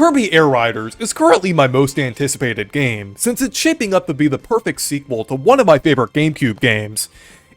Kirby Air Riders is currently my most anticipated game, since it's shaping up to be the perfect sequel to one of my favorite GameCube games.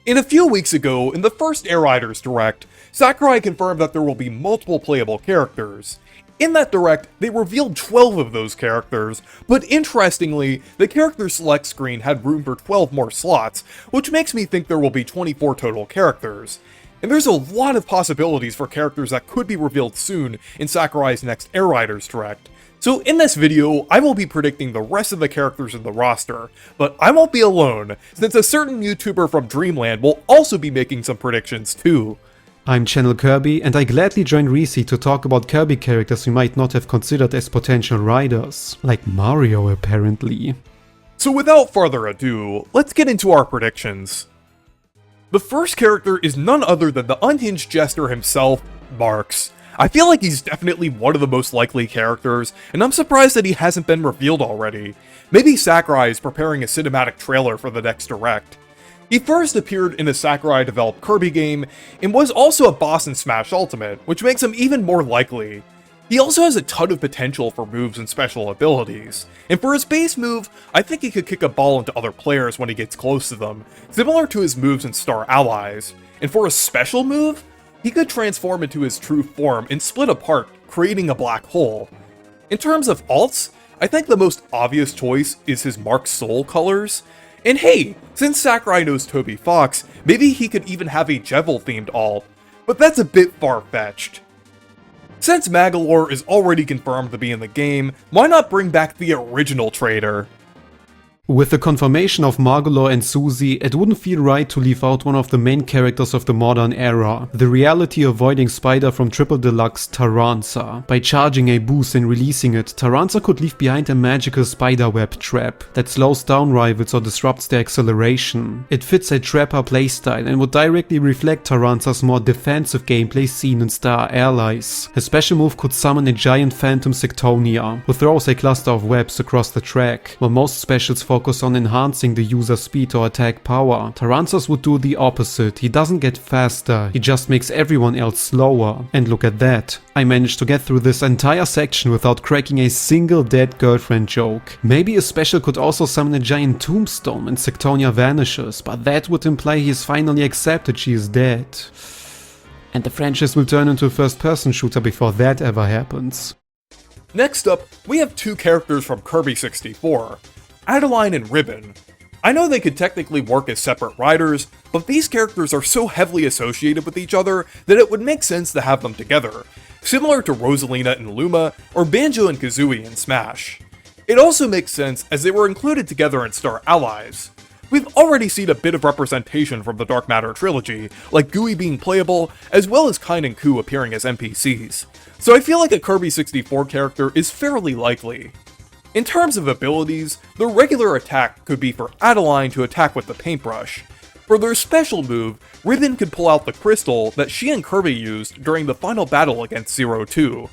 A few weeks ago, in the first Air Riders Direct, Sakurai confirmed that there will be multiple playable characters. In that Direct, they revealed 12 of those characters, but interestingly, the character select screen had room for 12 more slots, which makes me think there will be 24 total characters. And there's a lot of possibilities for characters that could be revealed soon in Sakurai's next Air Riders Direct. So in this video, I will be predicting the rest of the characters in the roster, but I won't be alone, since a certain YouTuber from Dreamland will also be making some predictions too. I'm Channel Kirby, and I gladly join Reese to talk about Kirby characters we might not have considered as potential riders, like Mario apparently. So without further ado, let's get into our predictions. The first character is none other than the unhinged jester himself, Marx. I feel like he's definitely one of the most likely characters, and I'm surprised that he hasn't been revealed already. Maybe Sakurai is preparing a cinematic trailer for the next Direct. He first appeared in a Sakurai-developed Kirby game, and was also a boss in Smash Ultimate, which makes him even more likely. He also has a ton of potential for moves and special abilities, and for his base move, I think he could kick a ball into other players when he gets close to them, similar to his moves in Star Allies. And for a special move, he could transform into his true form and split apart, creating a black hole. In terms of alts, I think the most obvious choice is his Marx Soul colors. And hey, since Sakurai knows Toby Fox, maybe he could even have a Jevil-themed alt, but that's a bit far-fetched. Since Magolor is already confirmed to be in the game, why not bring back the original traitor? With the confirmation of Margolor and Susie, it wouldn't feel right to leave out one of the main characters of the modern era, the reality-avoiding spider from Triple Deluxe, Taranza. By charging a boost and releasing it, Taranza could leave behind a magical spiderweb trap that slows down rivals or disrupts their acceleration. It fits a trapper playstyle and would directly reflect Taranza's more defensive gameplay seen in Star Allies. His special move could summon a giant phantom Sectonia, who throws a cluster of webs across the track, while most specials focus on enhancing the user's speed or attack power. Taranza's would do the opposite. He doesn't get faster, he just makes everyone else slower. And look at that. I managed to get through this entire section without cracking a single dead girlfriend joke. Maybe a special could also summon a giant tombstone and Sectonia vanishes, but that would imply he has finally accepted she is dead. And the franchise will turn into a first-person shooter before that ever happens. Next up, we have two characters from Kirby 64. Adeline and Ribbon. I know they could technically work as separate riders, but these characters are so heavily associated with each other that it would make sense to have them together, similar to Rosalina and Luma, or Banjo and Kazooie in Smash. It also makes sense as they were included together in Star Allies. We've already seen a bit of representation from the Dark Matter trilogy, like Gooey being playable, as well as Kine and Ku appearing as NPCs, so I feel like a Kirby 64 character is fairly likely. In terms of abilities, the regular attack could be for Adeline to attack with the paintbrush. For their special move, Ribbon could pull out the crystal that she and Kirby used during the final battle against Zero 2.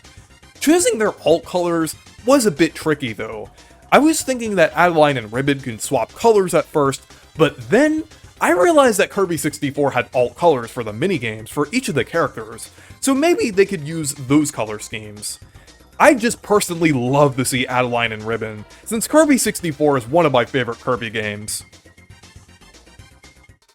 Choosing their alt colors was a bit tricky though. I was thinking that Adeline and Ribbon can swap colors at first, but then I realized that Kirby 64 had alt colors for the minigames for each of the characters, so maybe they could use those color schemes. I just personally love to see Adeline and Ribbon, since Kirby 64 is one of my favorite Kirby games.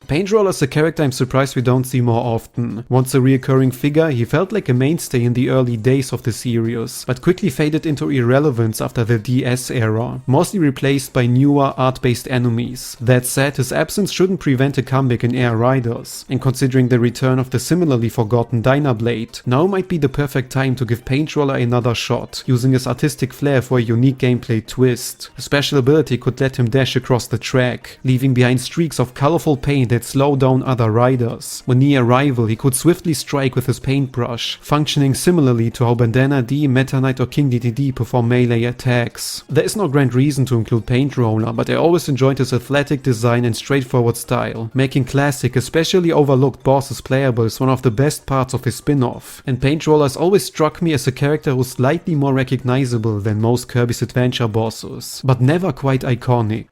Paint Roller is a character I'm surprised we don't see more often. Once a reoccurring figure, he felt like a mainstay in the early days of the series, but quickly faded into irrelevance after the DS era, mostly replaced by newer art-based enemies. That said, his absence shouldn't prevent a comeback in Air Riders, and considering the return of the similarly forgotten Dynablade, now might be the perfect time to give Paint Roller another shot, using his artistic flair for a unique gameplay twist. A special ability could let him dash across the track, leaving behind streaks of colorful paint that slow down other riders. When near a rival, he could swiftly strike with his paintbrush, functioning similarly to how Bandana D, Meta Knight or King DDD perform melee attacks. There is no grand reason to include Paint Roller, but I always enjoyed his athletic design and straightforward style. Making classic, especially overlooked bosses playable is one of the best parts of his spin-off, and Paint Roller has always struck me as a character who's slightly more recognizable than most Kirby's Adventure bosses, but never quite iconic.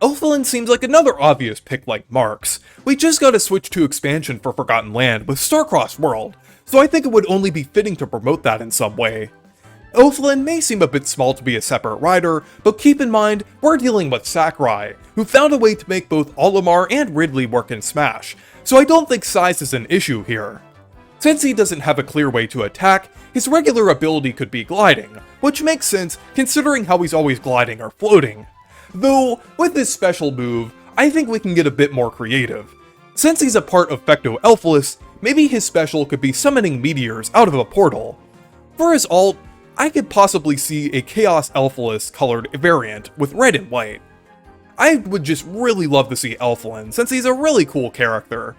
Elfilis seems like another obvious pick like Marx. We just got a Switch 2 expansion for Forgotten Land with Starcrossed World, so I think it would only be fitting to promote that in some way. Elfilin may seem a bit small to be a separate rider, but keep in mind, we're dealing with Sakurai, who found a way to make both Olimar and Ridley work in Smash, so I don't think size is an issue here. Since he doesn't have a clear way to attack, his regular ability could be gliding, which makes sense considering how he's always gliding or floating. Though, with this special move, I think we can get a bit more creative. Since he's a part of Fecto Elfilis, maybe his special could be summoning meteors out of a portal. For his ult, I could possibly see a Chaos Elfilis colored variant with red and white. I would just really love to see Elfilin, since he's a really cool character.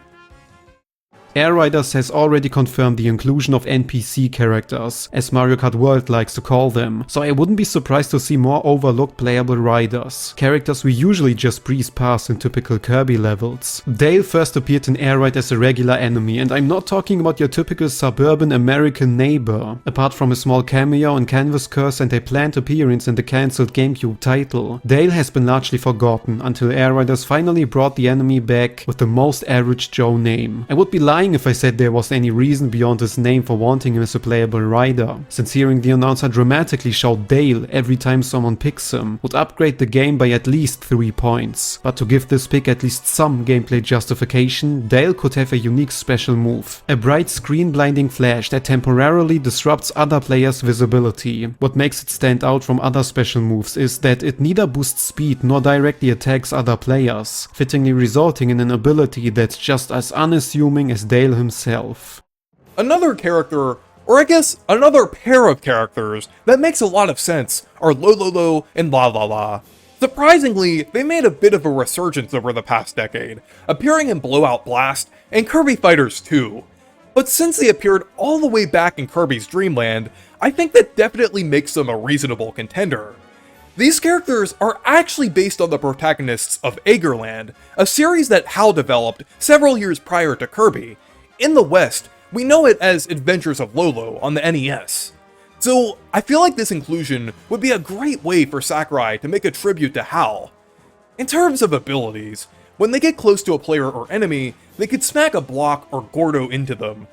Air Riders has already confirmed the inclusion of NPC characters, as Mario Kart World likes to call them, so I wouldn't be surprised to see more overlooked playable riders, characters we usually just breeze past in typical Kirby levels. Dale first appeared in Air Ride as a regular enemy, and I'm not talking about your typical suburban American neighbor. Apart from a small cameo in Canvas Curse and a planned appearance in the cancelled GameCube title, Dale has been largely forgotten until Air Riders finally brought the enemy back with the most average Joe name. I would be lying if I said there was any reason beyond his name for wanting him as a playable rider, since hearing the announcer dramatically shout Dale every time someone picks him would upgrade the game by at least 3 points. But to give this pick at least some gameplay justification, Dale could have a unique special move, a bright screen blinding flash that temporarily disrupts other players' visibility. What makes it stand out from other special moves is that it neither boosts speed nor directly attacks other players, fittingly resulting in an ability that's just as unassuming as Dale himself. Another character, or I guess another pair of characters that makes a lot of sense are Lolo and Laala. Surprisingly, they made a bit of a resurgence over the past decade, appearing in Blowout Blast and Kirby Fighters 2. But since they appeared all the way back in Kirby's Dreamland, I think that definitely makes them a reasonable contender. These characters are actually based on the protagonists of Agerland, a series that HAL developed several years prior to Kirby. In the West, we know it as Adventures of Lolo on the NES. So I feel like this inclusion would be a great way for Sakurai to make a tribute to HAL. In terms of abilities, when they get close to a player or enemy, they could smack a block or Gordo into them.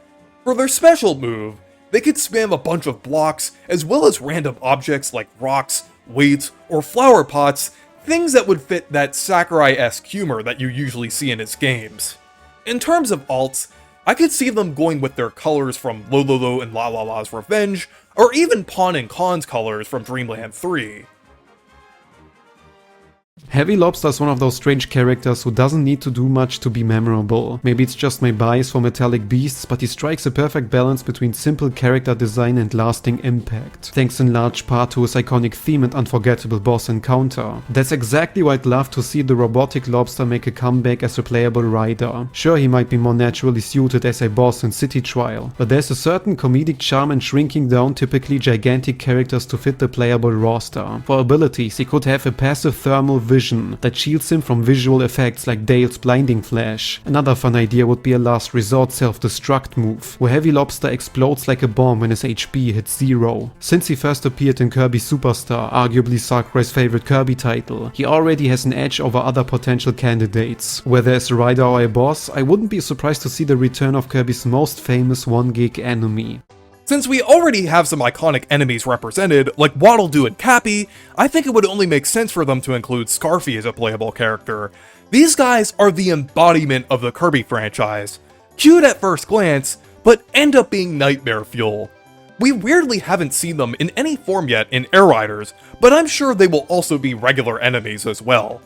For their special move, they could spam a bunch of blocks as well as random objects like rocks, weights, or flower pots, things that would fit that Sakurai-esque humor that you usually see in his games. In terms of alts, I could see them going with their colors from Lolo and Laala's Revenge, or even Pawn and Khan's colors from Dreamland 3. Heavy Lobster is one of those strange characters who doesn't need to do much to be memorable. Maybe it's just my bias for metallic beasts, but he strikes a perfect balance between simple character design and lasting impact, thanks in large part to his iconic theme and unforgettable boss encounter. That's exactly why I'd love to see the robotic Lobster make a comeback as a playable rider. Sure, he might be more naturally suited as a boss in City Trial, but there's a certain comedic charm in shrinking down typically gigantic characters to fit the playable roster. For abilities, he could have a passive thermal vision that shields him from visual effects like Dale's blinding flash. Another fun idea would be a last resort self-destruct move, where Heavy Lobster explodes like a bomb when his HP hits 0. Since he first appeared in Kirby Superstar, arguably Sakurai's favorite Kirby title, he already has an edge over other potential candidates. Whether as a rider or a boss, I wouldn't be surprised to see the return of Kirby's most famous 1-gig enemy. Since we already have some iconic enemies represented, like Waddle Doo and Cappy, I think it would only make sense for them to include Scarfy as a playable character. These guys are the embodiment of the Kirby franchise. Cute at first glance, but end up being nightmare fuel. We weirdly haven't seen them in any form yet in Air Riders, but I'm sure they will also be regular enemies as well.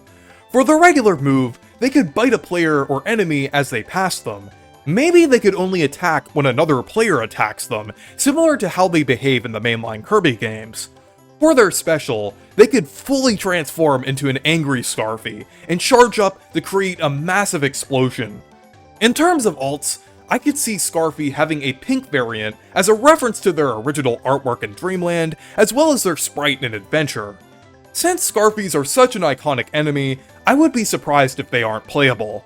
For the regular move, they could bite a player or enemy as they pass them. Maybe they could only attack when another player attacks them, similar to how they behave in the mainline Kirby games. For their special, they could fully transform into an angry Scarfy and charge up to create a massive explosion. In terms of alts, I could see Scarfy having a pink variant as a reference to their original artwork in Dreamland, as well as their sprite in Adventure. Since Scarfies are such an iconic enemy, I would be surprised if they aren't playable.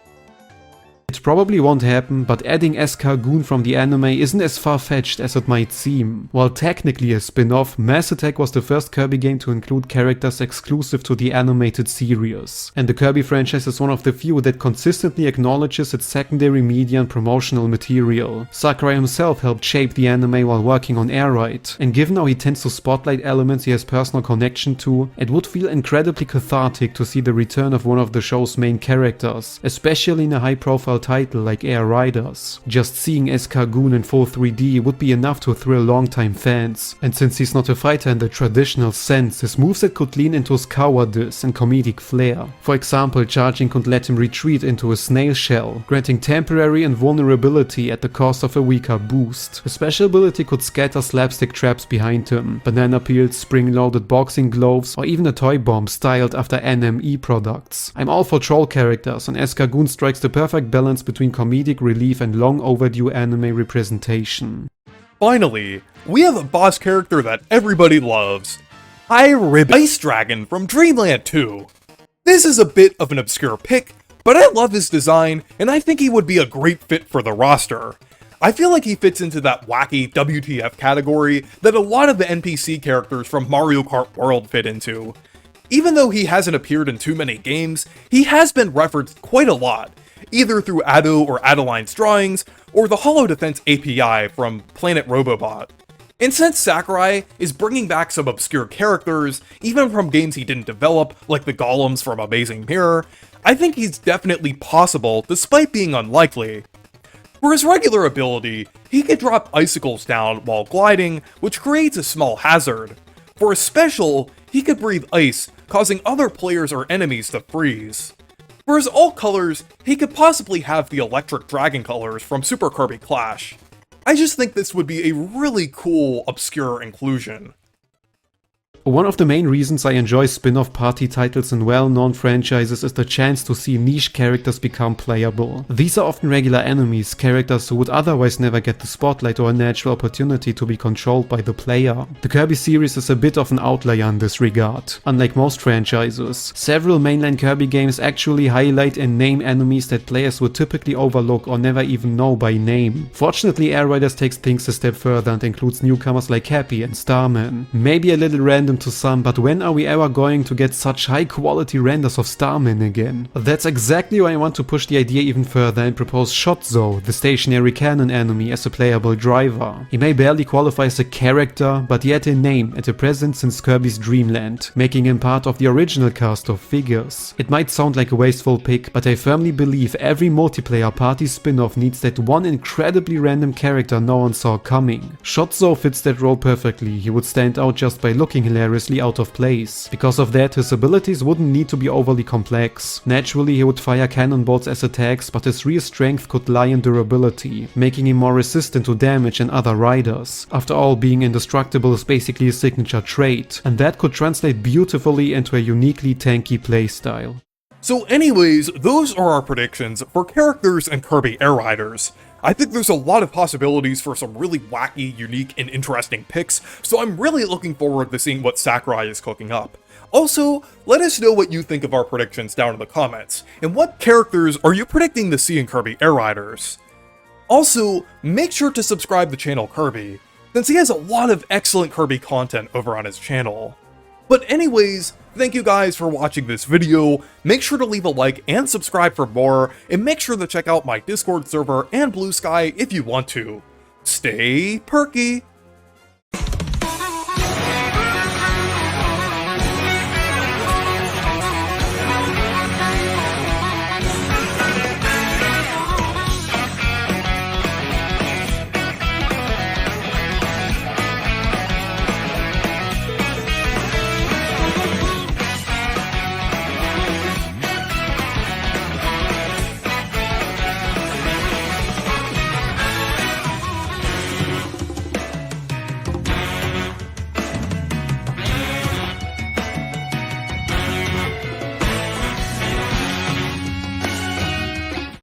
It probably won't happen, but adding Escargoon from the anime isn't as far-fetched as it might seem. While technically a spin-off, Mass Attack was the first Kirby game to include characters exclusive to the animated series. And the Kirby franchise is one of the few that consistently acknowledges its secondary media and promotional material. Sakurai himself helped shape the anime while working on Air Ride, and given how he tends to spotlight elements he has personal connection to, it would feel incredibly cathartic to see the return of one of the show's main characters, especially in a high-profile title like Air Riders. Just seeing Escargoon in full 3D would be enough to thrill longtime fans, and since he's not a fighter in the traditional sense, his moveset could lean into his cowardice and comedic flair. For example, charging could let him retreat into a snail shell, granting temporary invulnerability at the cost of a weaker boost. A special ability could scatter slapstick traps behind him, banana peels, spring-loaded boxing gloves, or even a toy bomb styled after NME products. I'm all for troll characters, and Escargoon strikes the perfect balance between comedic relief and long overdue anime representation. Finally, we have a boss character that everybody loves. Ribbon, Ice Dragon from Dreamland 2. This is a bit of an obscure pick, but I love his design, and I think he would be a great fit for the roster. I feel like he fits into that wacky WTF category that a lot of the NPC characters from Mario Kart World fit into. Even though he hasn't appeared in too many games, he has been referenced quite a lot, either through Ado or Adeline's drawings, or the Hollow Defense API from Planet Robobot. And since Sakurai is bringing back some obscure characters, even from games he didn't develop, like the golems from Amazing Mirror, I think he's definitely possible despite being unlikely. For his regular ability, he can drop icicles down while gliding, which creates a small hazard. For his special, he could breathe ice, causing other players or enemies to freeze. For his alt colors, he could possibly have the electric dragon colors from Super Kirby Clash. I just think this would be a really cool, obscure inclusion. One of the main reasons I enjoy spin-off party titles in well-known franchises is the chance to see niche characters become playable. These are often regular enemies, characters who would otherwise never get the spotlight or a natural opportunity to be controlled by the player. The Kirby series is a bit of an outlier in this regard. Unlike most franchises, several mainline Kirby games actually highlight and name enemies that players would typically overlook or never even know by name. Fortunately, Air Riders takes things a step further and includes newcomers like Happy and Starman. Maybe a little random to some, but when are we ever going to get such high quality renders of Starman again? That's exactly why I want to push the idea even further and propose Shotzo, the stationary cannon enemy, as a playable driver. He may barely qualify as a character, but he had a name and a presence since Kirby's Dreamland, making him part of the original cast of figures. It might sound like a wasteful pick, but I firmly believe every multiplayer party spin-off needs that one incredibly random character no one saw coming. Shotzo fits that role perfectly. He would stand out just by looking hilariously out of place. Because of that, his abilities wouldn't need to be overly complex. Naturally, he would fire cannonballs as attacks, but his real strength could lie in durability, making him more resistant to damage than other riders. After all, being indestructible is basically a signature trait, and that could translate beautifully into a uniquely tanky playstyle. So anyways, those are our predictions for characters and Kirby Air Riders. I think there's a lot of possibilities for some really wacky, unique, and interesting picks, so I'm really looking forward to seeing what Sakurai is cooking up. Also, let us know what you think of our predictions down in the comments, and what characters are you predicting to see in Kirby Air Riders? Also, make sure to subscribe to Channel Kirby, since he has a lot of excellent Kirby content over on his channel. But anyways, thank you guys for watching this video, make sure to leave a like and subscribe for more, and make sure to check out my Discord server and Blue Sky if you want to. Stay perky!